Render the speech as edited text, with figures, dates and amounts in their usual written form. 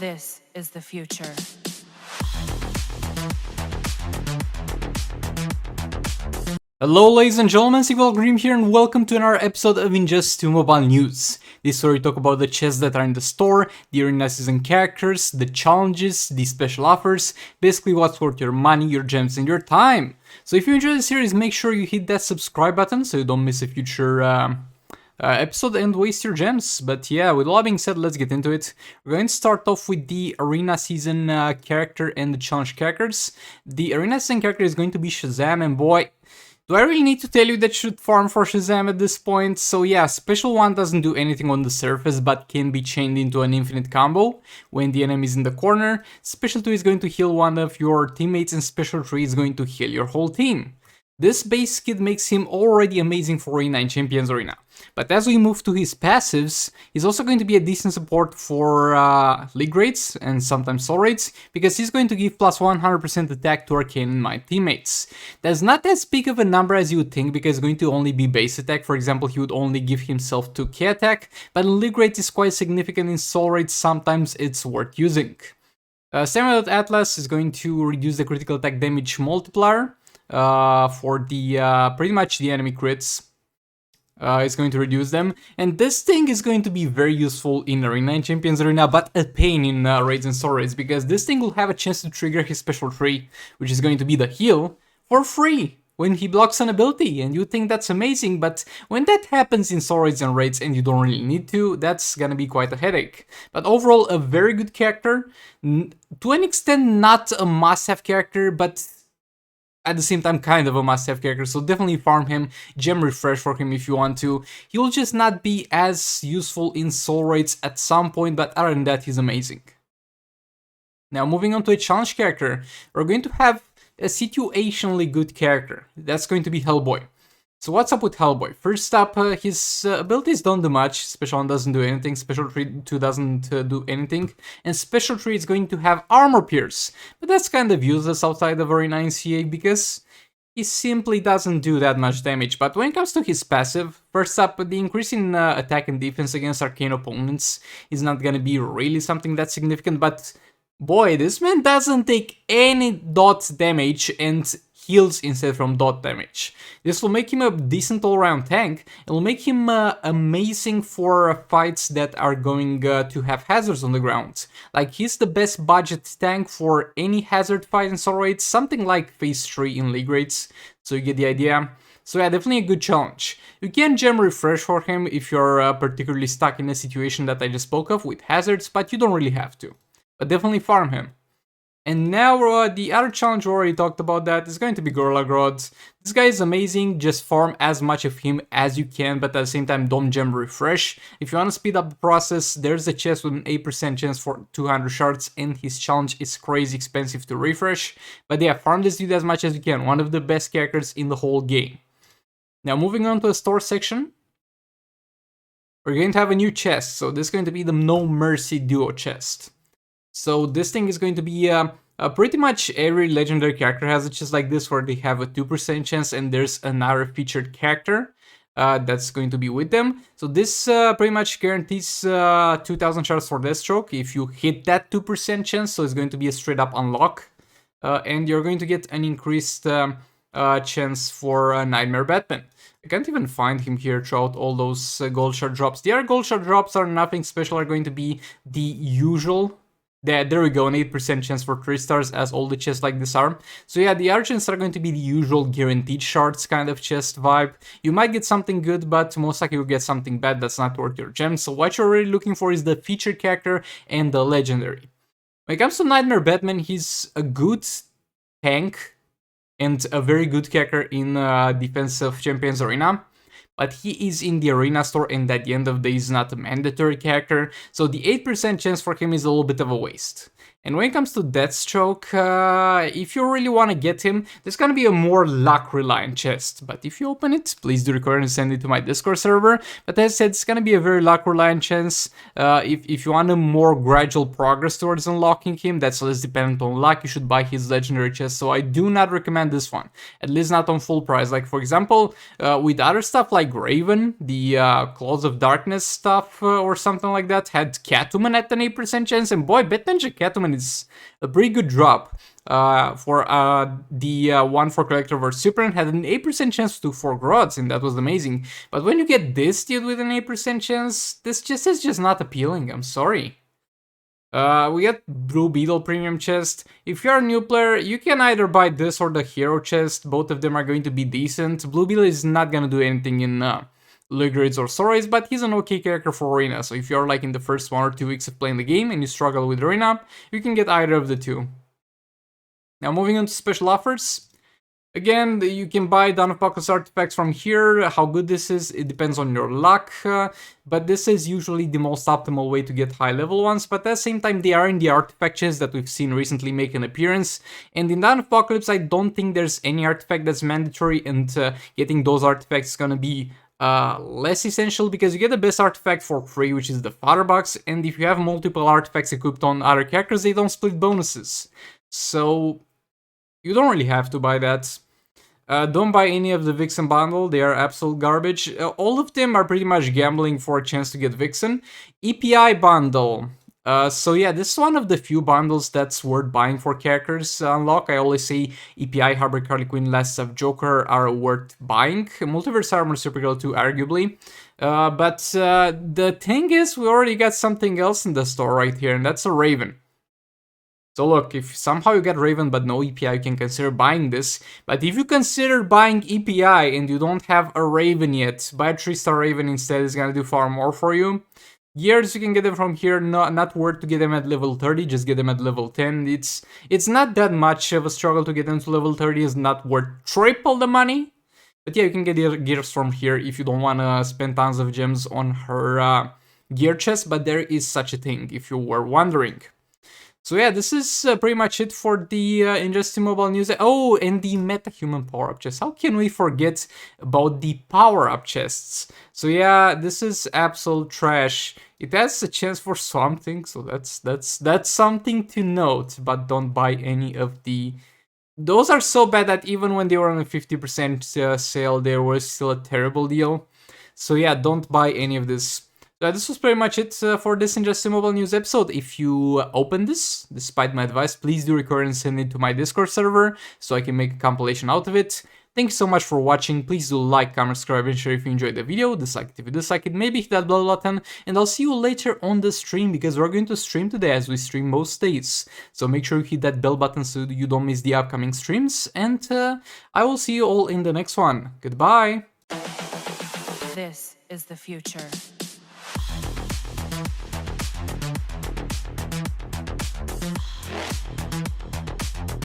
This is the future. Hello ladies and gentlemen, thewierdguy here and welcome to another episode of Injust 2 Mobile News. This is where we talk about the chests that are in the store, the arena season characters, the challenges, the special offers, basically what's worth your money, your gems and your time. So if you enjoy the series, make sure you hit that subscribe button so you don't miss a future episode and waste your gems. But yeah, with all that being said, let's get into it. We're going to start off with the arena season character and the challenge characters. The arena season character is going to be Shazam, and boy, do I really need to tell you that you should farm for Shazam at this point? So yeah, Special 1 doesn't do anything on the surface but can be chained into an infinite combo when the enemy is in the corner. Special 2 is going to heal one of your teammates and Special 3 is going to heal your whole team. This base kit makes him already amazing for Arena and Champions Arena. But as we move to his passives, he's also going to be a decent support for league rates and sometimes soul rates, because he's going to give plus 100% attack to Arcane and my teammates. That's not as big of a number as you would think, because it's going to only be base attack. For example, he would only give himself 2k attack, but in league rate is quite significant. In soul rates, sometimes it's worth using. Samuel Atlas is going to reduce the critical attack damage multiplier for the pretty much the enemy crits. It's going to reduce them, and this thing is going to be very useful in Arena and Champions Arena, but a pain in raids and soul raids, because this thing will have a chance to trigger his special 3, which is going to be the heal, for free when he blocks an ability, and you think that's amazing, but when that happens in soul raids and raids and you don't really need to, that's gonna be quite a headache. But overall, a very good character, to an extent not a must-have character, but at the same time kind of a must-have character, so definitely farm him, gem refresh for him if you want to. He'll just not be as useful in soul raids at some point, but other than that, he's amazing. Now moving on to a challenge character, we're going to have a situationally good character. That's going to be Hellboy. So what's up with Hellboy? First up, his abilities don't do much, Special 1 doesn't do anything, Special 2 doesn't do anything, and Special 3 is going to have Armor Pierce, but that's kind of useless outside of Arena and CA because he simply doesn't do that much damage. But when it comes to his passive, first up, the increase in attack and defense against arcane opponents is not gonna be really something that's significant, but boy, this man doesn't take any dot damage and heals instead from dot damage. This will make him a decent all-round tank. It will make him amazing for fights that are going to have hazards on the ground. Like, he's the best budget tank for any hazard fight in soul raids, something like phase 3 in league rates, so you get the idea. So yeah, definitely a good challenge. You can gem refresh for him if you're particularly stuck in a situation that I just spoke of with hazards, but you don't really have to. But definitely farm him. And now the other challenge we already talked about that is going to be Grodd. This guy is amazing, just farm as much of him as you can, but at the same time don't gem refresh. If you want to speed up the process, there's a chest with an 8% chance for 200 shards, and his challenge is crazy expensive to refresh. But yeah, farm this dude as much as you can, one of the best characters in the whole game. Now moving on to the store section, we're going to have a new chest, so this is going to be the No Mercy Duo chest. So this thing is going to be pretty much every legendary character has a chest like this where they have a 2% chance and there's another featured character that's going to be with them. So this pretty much guarantees 2000 shards for Deathstroke if you hit that 2% chance, so it's going to be a straight up unlock. And you're going to get an increased chance for Nightmare Batman. I can't even find him here throughout all those gold shard drops. The other gold shard drops are nothing special, are going to be the usual. There we go, an 8% chance for 3 stars, as all the chests like this are. So yeah, the other chests are going to be the usual guaranteed shards kind of chest vibe. You might get something good, but most likely you'll get something bad that's not worth your gems. So what you're really looking for is the featured character and the legendary. When it comes to Nightmare Batman, he's a good tank and a very good character in Defensive Champions Arena. But he is in the arena store, and at the end of the day, he's not a mandatory character, so the 8% chance for him is a little bit of a waste. And when it comes to Deathstroke, if you really want to get him, there's gonna be a more luck-reliant chest. But if you open it, please do record and send it to my Discord server. But as I said, it's gonna be a very luck-reliant chance. If you want a more gradual progress towards unlocking him, that's less dependent on luck, you should buy his legendary chest. So I do not recommend this one, at least not on full price. Like, for example, with other stuff like Raven, the Claws of Darkness stuff or something like that, had Catwoman at an 8% chance, and boy, Batman Catwoman is a pretty good drop. For the one for Collector vs Superman had an 8% chance to 4 Grodds, and that was amazing. But when you get this dude with an 8% chance, this just is just not appealing, I'm sorry. We got Blue Beetle Premium Chest. If you're a new player, you can either buy this or the Hero Chest. Both of them are going to be decent. Blue Beetle is not gonna do anything in Loot Grids or Stories, but he's an okay character for Arena. So if you're like in the first 1 or 2 weeks of playing the game and you struggle with Arena, you can get either of the two. Now moving on to special offers. Again, you can buy Dawn of Apocalypse artifacts from here. How good this is, it depends on your luck, but this is usually the most optimal way to get high level ones, but at the same time they are in the artifact chests that we've seen recently make an appearance, and in Dawn of Apocalypse I don't think there's any artifact that's mandatory, and getting those artifacts is gonna be less essential because you get the best artifact for free, which is the Fodder Box, and if you have multiple artifacts equipped on other characters, they don't split bonuses. So you don't really have to buy that. Don't buy any of the Vixen bundle, they are absolute garbage. All of them are pretty much gambling for a chance to get Vixen. EPI bundle. So yeah, this is one of the few bundles that's worth buying for characters unlock. I always say EPI, Harbor, Harley Quinn, Last of Joker are worth buying. Multiverse Armor, Supergirl 2 arguably. But the thing is, we already got something else in the store right here, and that's a Raven. So look, if somehow you get Raven but no EPI, you can consider buying this. But if you consider buying EPI and you don't have a Raven yet, buy a 3-star Raven instead, it's gonna do far more for you. Gears, you can get them from here, not worth to get them at level 30, just get them at level 10. It's not that much of a struggle to get them to level 30, it's not worth triple the money. But yeah, you can get your gears from here if you don't want to spend tons of gems on her gear chest, but there is such a thing, if you were wondering. So yeah, this is pretty much it for the Injustice Mobile news. Oh, and the MetaHuman power-up chest. How can we forget about the power-up chests? So yeah, this is absolute trash. It has a chance for something, so that's something to note. But don't buy any of the. Those are so bad that even when they were on a 50% sale, they were still a terrible deal. So yeah, don't buy any of this. This was pretty much it for this Injustice Mobile News episode. If you open this, despite my advice, please do record and send it to my Discord server so I can make a compilation out of it. Thank you so much for watching. Please do like, comment, subscribe, and share if you enjoyed the video. Dislike it if you dislike it. Maybe hit that bell button. And I'll see you later on the stream because we're going to stream today as we stream most days. So make sure you hit that bell button so you don't miss the upcoming streams. And I will see you all in the next one. Goodbye. This is the future.